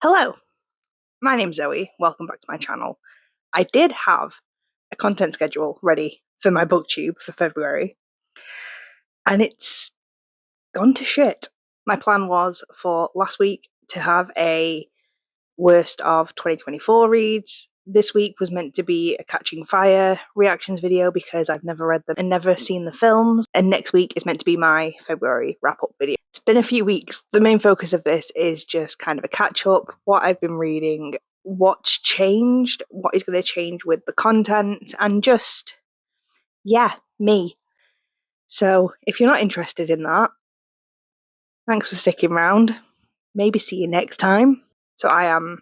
Hello, my name's Zoe. Welcome back to my channel. I did have a content schedule ready for my booktube for February, and it's gone to shit. My plan was for last week to have a worst of 2024 reads. This week was meant to be a Catching Fire reactions video because I've never read them and never seen the films. And next week is meant to be my February wrap-up video. It's been a few weeks. The main focus of this is just kind of a catch-up, what I've been reading, what's changed, what is going to change with the content, and just, yeah, me. So if you're not interested in that, thanks for sticking around. Maybe see you next time. So I am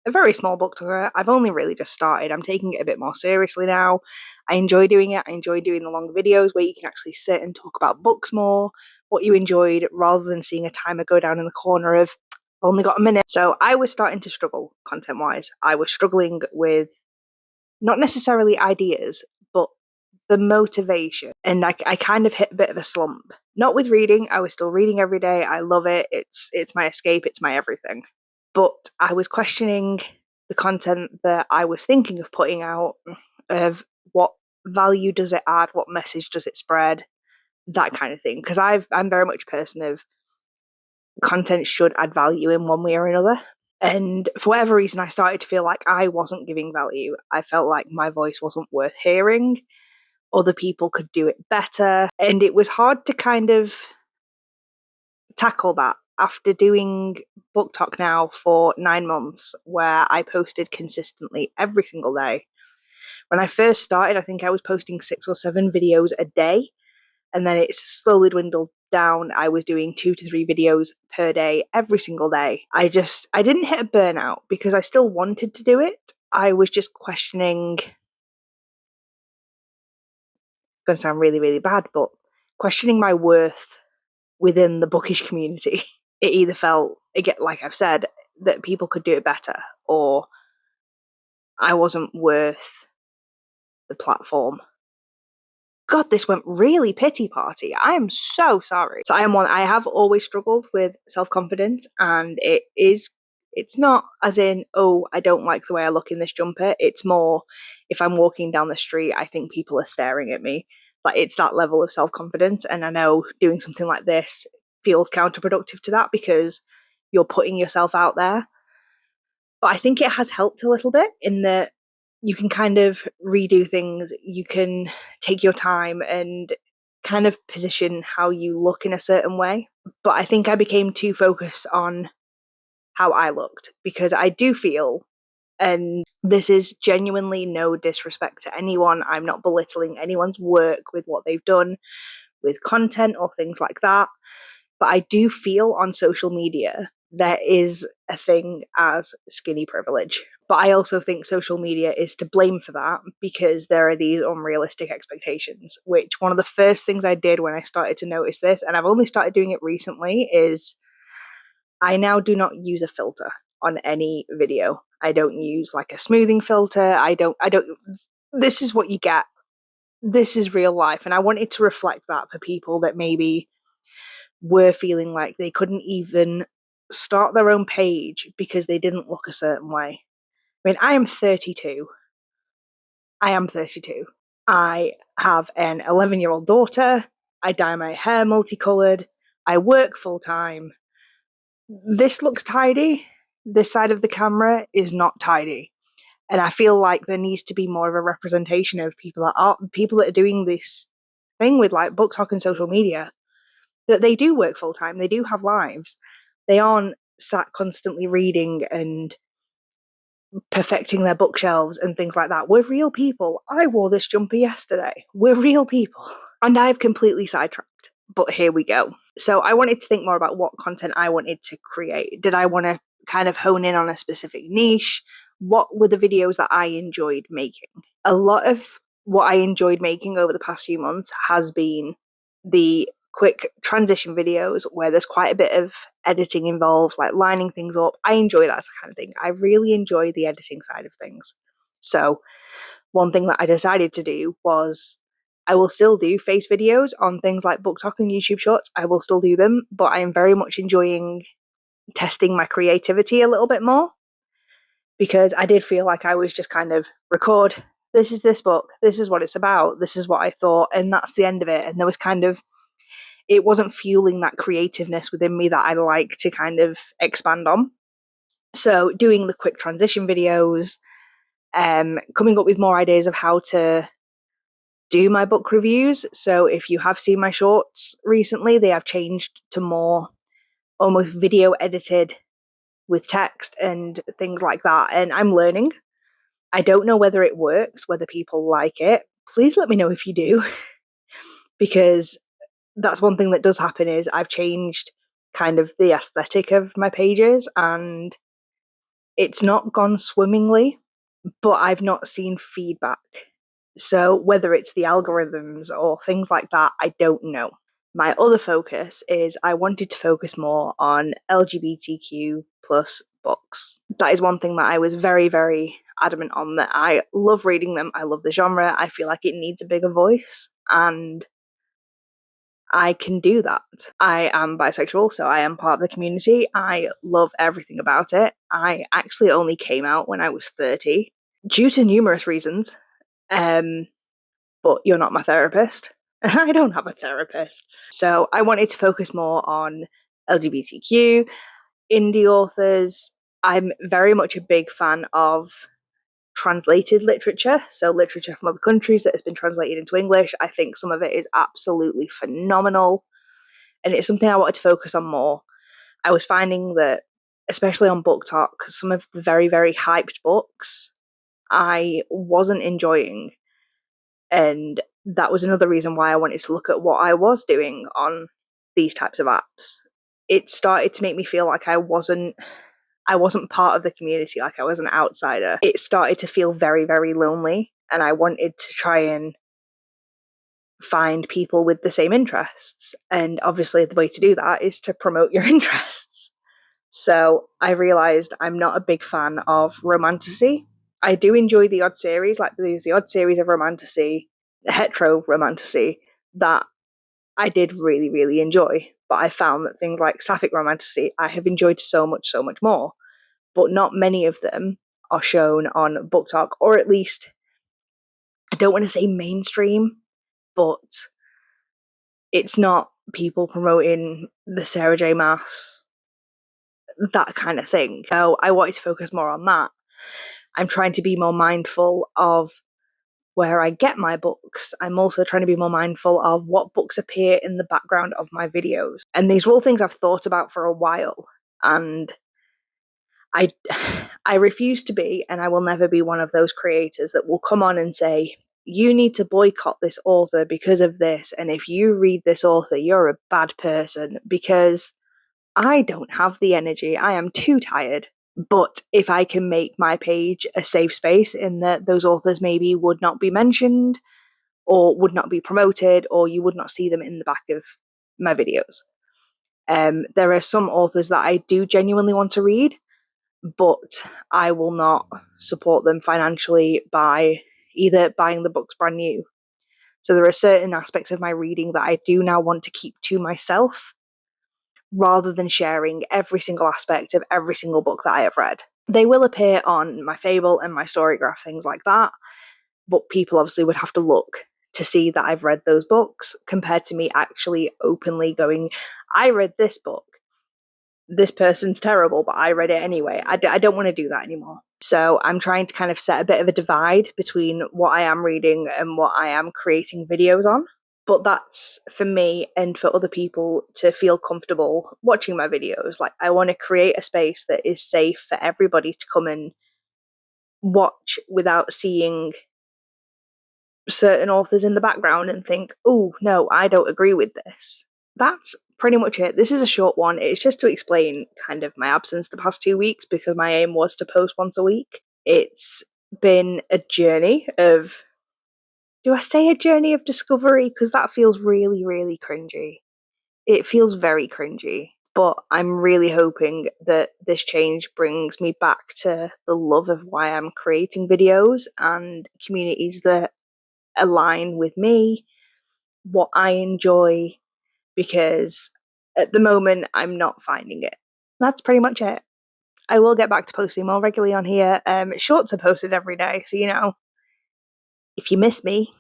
a very small booktuber. I've only really just started. I'm taking it a bit more seriously now. I enjoy doing it. I enjoy doing the long videos where you can actually sit and talk about books more, what you enjoyed, rather than seeing a timer go down in the corner of, only got a minute. So I was starting to struggle content-wise. I was struggling with not necessarily ideas, but the motivation. And I kind of hit a bit of a slump. Not with reading. I was still reading every day. I love it. It's my escape. It's my everything. But I was questioning the content that I was thinking of putting out, of what value does it add, what message does it spread, that kind of thing. Because I'm very much a person of content should add value in one way or another. And for whatever reason, I started to feel like I wasn't giving value. I felt like my voice wasn't worth hearing. Other people could do it better. And it was hard to kind of tackle that after doing book talk now for 9 months, where I posted consistently every single day. When I first started, I think I was posting 6 or 7 videos a day, and then it's slowly dwindled down. I was doing 2 to 3 videos per day every single day. I didn't hit a burnout because I still wanted to do it. I was just questioning, it's going to sound really, really bad, but questioning my worth within the bookish community. It either felt, again, like I've said, that people could do it better, or I wasn't worth the platform. God, this went really pity party. I am so sorry. So I have always struggled with self-confidence, and it's not as in, oh, I don't like the way I look in this jumper. It's more, if I'm walking down the street, I think people are staring at me. Like, it's that level of self-confidence. And I know doing something like this feels counterproductive to that because you're putting yourself out there. But I think it has helped a little bit in that you can kind of redo things, you can take your time and kind of position how you look in a certain way. But I think I became too focused on how I looked, because I do feel, and this is genuinely no disrespect to anyone, I'm not belittling anyone's work with what they've done with content or things like that, but I do feel on social media there is a thing as skinny privilege. But I also think social media is to blame for that because there are these unrealistic expectations, which one of the first things I did when I started to notice this, and I've only started doing it recently, is I now do not use a filter on any video. I don't use like a smoothing filter. I don't, this is what you get. This is real life. And I wanted to reflect that for people that maybe were feeling like they couldn't even start their own page because they didn't look a certain way. I mean, I am 32. I have an 11-year-old daughter. I dye my hair multicolored. I work full time. This looks tidy. This side of the camera is not tidy. And I feel like there needs to be more of a representation of people that are doing this thing with like book talk and social media, that they do work full time, they do have lives. They aren't sat constantly reading and perfecting their bookshelves and things like that. We're real people. I wore this jumper yesterday. We're real people. And I've completely sidetracked, but here we go. So I wanted to think more about what content I wanted to create. Did I want to kind of hone in on a specific niche? What were the videos that I enjoyed making? A lot of what I enjoyed making over the past few months has been the quick transition videos where there's quite a bit of editing involved, like lining things up. I enjoy that kind of thing. I really enjoy the editing side of things. So one thing that I decided to do was I will still do face videos on things like book talk and YouTube shorts. I will still do them, but I am very much enjoying testing my creativity a little bit more, because I did feel like I was just kind of record, this is this book, this is what it's about, this is what I thought, and that's the end of it. And there was kind of, it wasn't fueling that creativeness within me that I like to kind of expand on. So doing the quick transition videos, coming up with more ideas of how to do my book reviews. So if you have seen my shorts recently, they have changed to more almost video edited with text and things like that. And I'm learning. I don't know whether it works, whether people like it. Please let me know if you do, because that's one thing that does happen is I've changed kind of the aesthetic of my pages, and it's not gone swimmingly, but I've not seen feedback. So whether it's the algorithms or things like that, I don't know. My other focus is I wanted to focus more on LGBTQ plus books. That is one thing that I was very, very adamant on, that I love reading them. I love the genre. I feel like it needs a bigger voice, and I can do that. I am bisexual, so I am part of the community. I love everything about it. I actually only came out when I was 30 due to numerous reasons. But you're not my therapist. I don't have a therapist. So I wanted to focus more on LGBTQ, indie authors. I'm very much a big fan of translated literature, so literature from other countries that has been translated into English. I think some of it is absolutely phenomenal, and it's something I wanted to focus on more. I was finding that, especially on Book Talk, some of the very, very hyped books I wasn't enjoying. And that was another reason why I wanted to look at what I was doing on these types of apps. It started to make me feel like I wasn't part of the community, like I was an outsider. It started to feel very, very lonely, and I wanted to try and find people with the same interests. And obviously the way to do that is to promote your interests. So I realised I'm not a big fan of romantasy. I do enjoy the odd series, like there's the odd series of romantasy, hetero romantasy, that I did really, really enjoy. But I found that things like sapphic romantasy, I have enjoyed so much, so much more. But not many of them are shown on Book Talk, or at least, I don't want to say mainstream, but it's not people promoting the Sarah J. Maas, that kind of thing. So I wanted to focus more on that. I'm trying to be more mindful of where I get my books. I'm also trying to be more mindful of what books appear in the background of my videos. And these are all things I've thought about for a while. And I refuse to be, and I will never be one of those creators that will come on and say, you need to boycott this author because of this. And if you read this author, you're a bad person, because I don't have the energy. I am too tired. But if I can make my page a safe space in that those authors maybe would not be mentioned or would not be promoted, or you would not see them in the back of my videos. There are some authors that I do genuinely want to read, but I will not support them financially by either buying the books brand new. So there are certain aspects of my reading that I do now want to keep to myself, rather than sharing every single aspect of every single book that I have read. They will appear on my Fable and my Storygraph, things like that, but people obviously would have to look to see that I've read those books, compared to me actually openly going, I read this book. This person's terrible, but I read it anyway. I don't want to do that anymore. So I'm trying to kind of set a bit of a divide between what I am reading and what I am creating videos on. But that's for me and for other people to feel comfortable watching my videos. Like, I want to create a space that is safe for everybody to come and watch without seeing certain authors in the background and think, oh, no, I don't agree with this. That's pretty much it. This is a short one. It's just to explain kind of my absence the past 2 weeks, because my aim was to post once a week. It's been a journey of, do I say a journey of discovery? Because that feels really, really cringy. It feels very cringy. But I'm really hoping that this change brings me back to the love of why I'm creating videos, and communities that align with me, what I enjoy, because at the moment I'm not finding it. That's pretty much it. I will get back to posting more regularly on here. Shorts are posted every day, so if you miss me,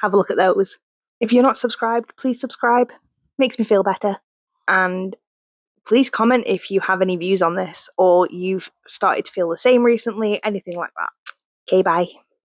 have a look at those. If you're not subscribed, please subscribe. Makes me feel better. And please comment if you have any views on this or you've started to feel the same recently, anything like that. Okay, bye.